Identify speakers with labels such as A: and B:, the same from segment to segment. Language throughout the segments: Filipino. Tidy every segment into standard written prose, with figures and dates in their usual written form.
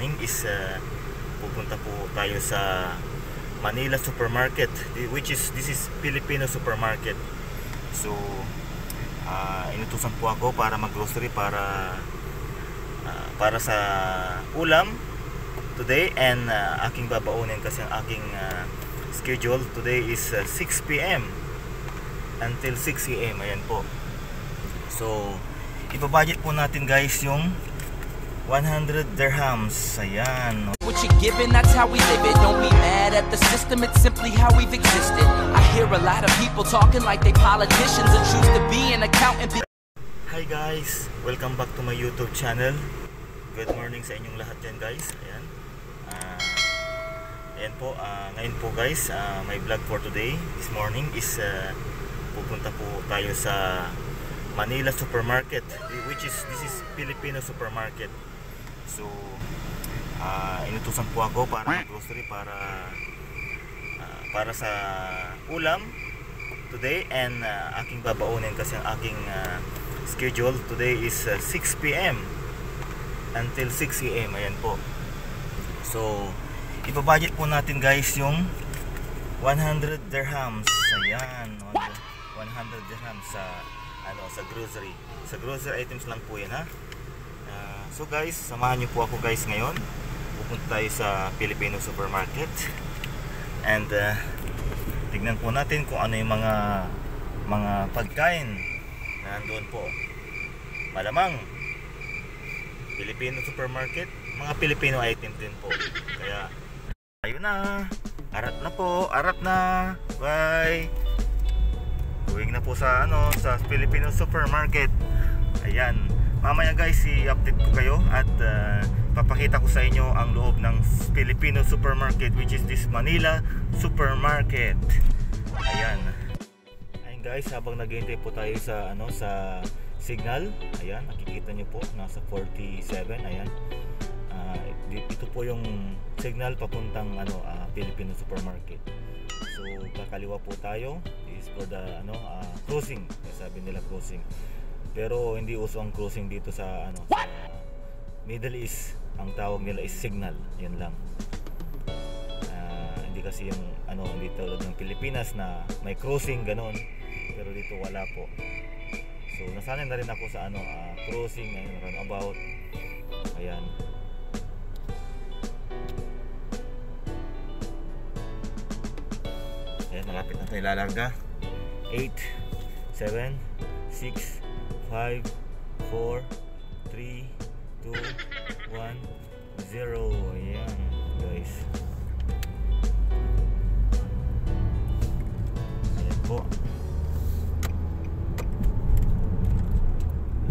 A: morning is pupunta po tayo sa Manila Supermarket, this is Filipino supermarket. So inutusan po ako para mag-grocery para sa ulam today, and aking babaunin kasi ang aking schedule today is 6 PM until 6 AM. Ayan po. So ibabudget po natin guys yung 100 dirhams. Ayan.
B: What you giving, that's how we live it. Don't be mad at the system, it's simply how we've existed. I hear a lot of people talking like they politicians and choose to be an accountant.
A: Hi guys, welcome back to my YouTube channel. Good morning sa inyong lahat dyan guys. Ayan. Ayan po, ngayon po guys, my vlog for today, this morning is pupunta po tayo sa Manila Supermarket, this is Filipino supermarket. So inutusan po ako para mag-grocery para sa ulam today, and aking babaunin kasi ang aking schedule today is 6 PM until 6 AM. Ayan po. So ibabudget po natin guys yung 100 dirhams. Ayan, 100 dirhams sa grocery items lang po yan, ha. So guys, samahan niyo po ako guys ngayon. Pupunta tayo sa Filipino supermarket, and tignan po natin kung ano yung mga pagkain na nandoon po. Malamang Filipino supermarket, mga Filipino item din po. Kaya ayun na, arat na, bye. Going na po sa sa Filipino supermarket. Ayan, mamaya guys i-update ko kayo at papakita ko sa inyo ang loob ng Filipino supermarket, which is this Manila Supermarket. Ayan. Ayun guys, habang naghihintay po tayo sa sa signal, ayan, nakikita nyo po nasa 47. Ayan, ito po yung signal papuntang Filipino supermarket. So kakaliwa po tayo, is for the cruising, sabi nila cruising, pero hindi uso ang cruising dito sa sa Middle East. Ang tawag nila is signal, yun lang. Hindi kasi yung hindi tulad ng Pilipinas na may cruising ganon, pero dito wala po. So nasanay na rin ako sa cruising, runabout. Ayan. Ayan, malapit na tayo lalarga. 8, 7, 6, 5, 4, 3, 2, 1, 0. Ayan guys. Ayan po.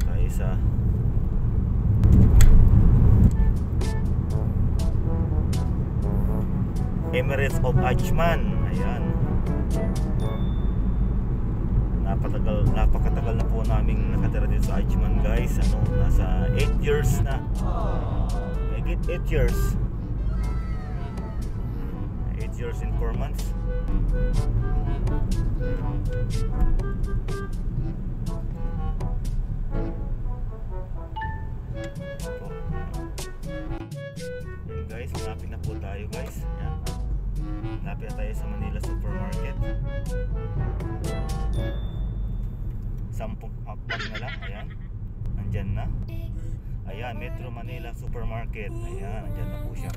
A: Tayo sa Emirates of Ajman. Ayan. Napakatagal na po naming nakatira dito sa Ajman guys. Nasa 8 years na. Make it 8 years. 8 years in 4 months. Ayan guys, malapit na po tayo guys. Ayan. Malapit na tayo sa Manila Supermarket. 10 akbang na lang. Ayan, nandyan na. Ayan, Metro Manila Supermarket. Ayan, nandyan na po siya.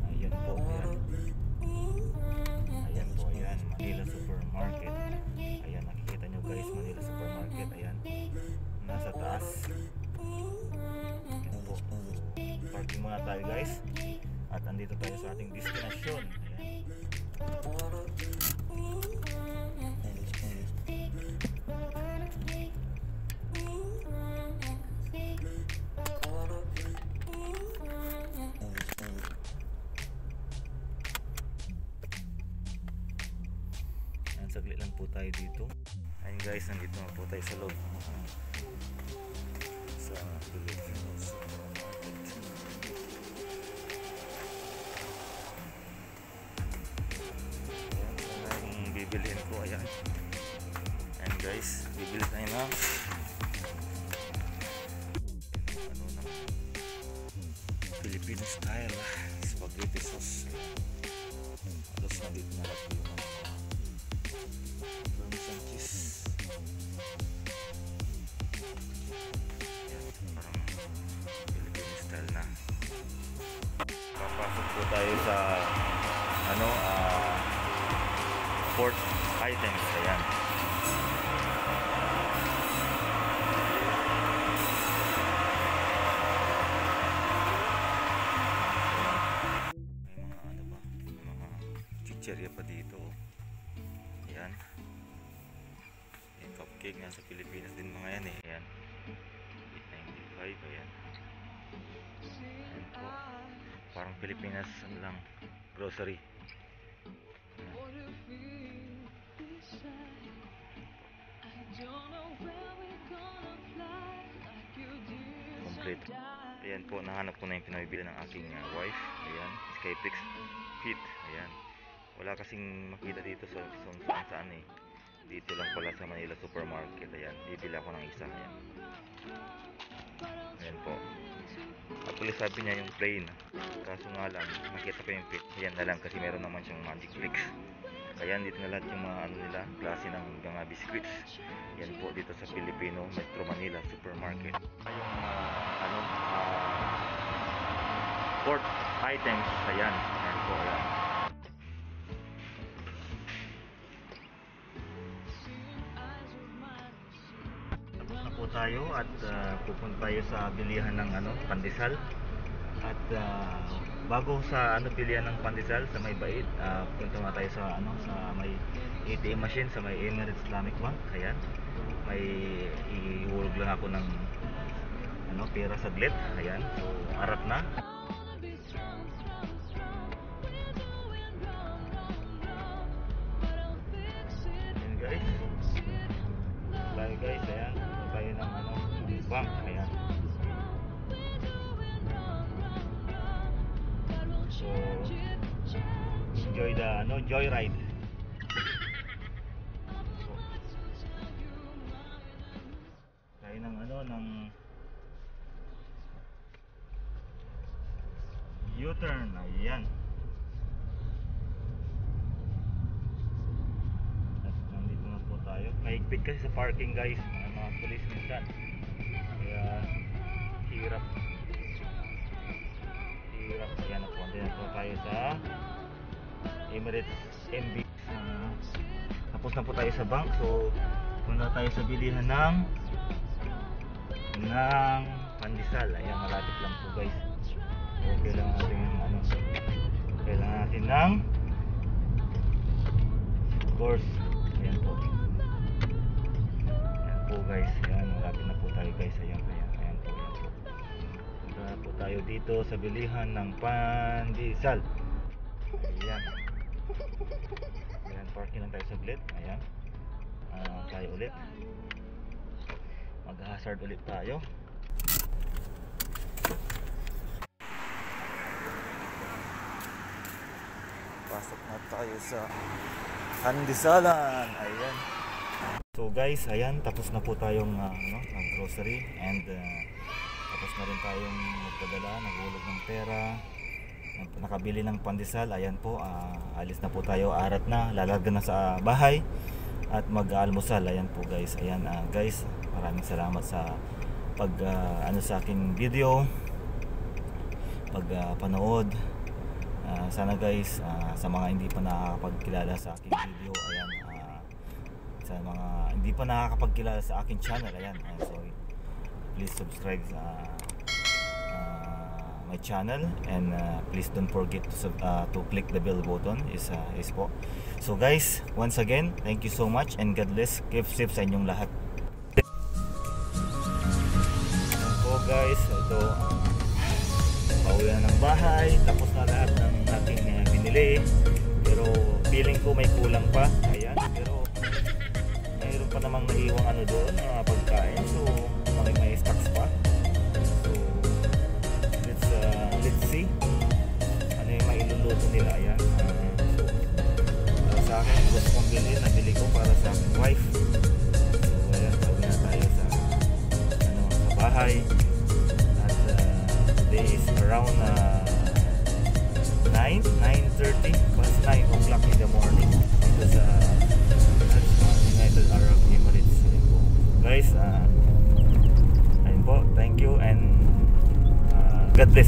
A: Ayan po, ayan. Ayan po, ayan, Manila Supermarket. Ayan, nakikita nyo guys, Manila Supermarket. Ayan, nasa taas. Ayan po. Parking muna tayo guys, at andito tayo sa ating destination. Ayan. Saglit lang po tayo dito. Ayun guys, nandito na po tayo sa loob sa Filipino Supermarket. Ayan, yung bibilihin ko. Ayan. Ayan guys, bibili tayo na Filipino Philippine style spaghetti sauce. Halos nandito na lahat yung parmesan cheese. Yan, parang Philippine style na. Papasok po tayo sa fourth items. Ayan. Chicherya pa dito. Ayan. Yung cupcake nga sa Pilipinas din mga yan eh. Ayan. 895. Ayan. Ayan po. Parang Pilipinas lang. Grocery. Ayan. Complete. Ayan po. Nahanap ko na yung pinabibili ng aking wife. Ayan. Skypix Fit. Ayan. Wala kasing makita dito sa saan eh. Dito lang pala sa Manila Supermarket. Ayan, bibili ako ng isa. Ayan. Ayan po. Actually sabi niya yung plain. Kaso nga lang, nakita ko yung fit. Ayan na lang kasi meron naman siyang magic tricks. Ayan, dito na lahat yung mga nila, klase ng mga biscuits. Ayan po dito sa Filipino Metro Manila Supermarket. Yung fourth items. Ayan. Ayan po. Ayan. Tayo at pupunta tayo sa bilihan ng pandesal at bago sa pilihan ng pandesal sa may bait, punta nga tayo sa sa may ATM machine sa may Emirates Islamic Bank. Ayan, may ihulog lang ako ng pera saglit. Ayan, so harap na. Ayan guys, bye guys. Ayan tayo ng bank. Ayan. So enjoy the joyride. Tayo ng ng U-turn. Ayan. At nandito na po tayo. Mahigpit kasi sa parking guys. Mga police minsan. Kaya hirap. Ayan na po. Andyan na po tayo sa Emirates MB. Tapos na po tayo sa bank. So punta tayo sa bilihan ng pandesal. Ayan, malapit lang po guys. So kailangan natin kailangan natin ng of course. Ayan po. Ayan po guys. Ayan, malapit na po tayo guys. Ayan po. Punta na po tayo dito sa bilihan ng pandesal. Ayan. Ayan, parking lang tayo saglit. Ayan. Tayo ulit. Mag-hazard ulit tayo. Pasok na tayo sa pandesalan. Ayan. So guys, ayan, tapos na po tayong grocery and tapos na rin tayong nagpadala, naghulog ng pera, nakabili ng pandesal. Ayan po, alis na po tayo, arat na, lalarga na sa bahay at mag-almusal. Ayan po guys. Ayan guys, maraming salamat sa sa aking video, panood. Sana guys, sa mga hindi pa nakakapagkilala sa aking video, ayan, sa mga hindi pa nakakapagkilala sa aking channel, ayan, so please subscribe sa my channel and please don't forget to click the bell button is po. So guys, once again, thank you so much and God bless. Keep safe sa inyong lahat. So guys, ito pauwi na ng bahay, tapos na lahat ng ating binili, pero feeling ko may kulang pa. Ayan, pero mayroon pa namang naiwang doon na pagkain, so may stocks pa. So let's see ano yung mailuluto nila. Ayan, so sa akin gusto kong nabili ko para sa aking wife. So ayan, pauwi na tayo sa sa bahay. Today is around 6:30, past 9 o'clock in the morning dito sa United Arab Emirates. Ayun po. Guys, ayun po, thank you and God bless.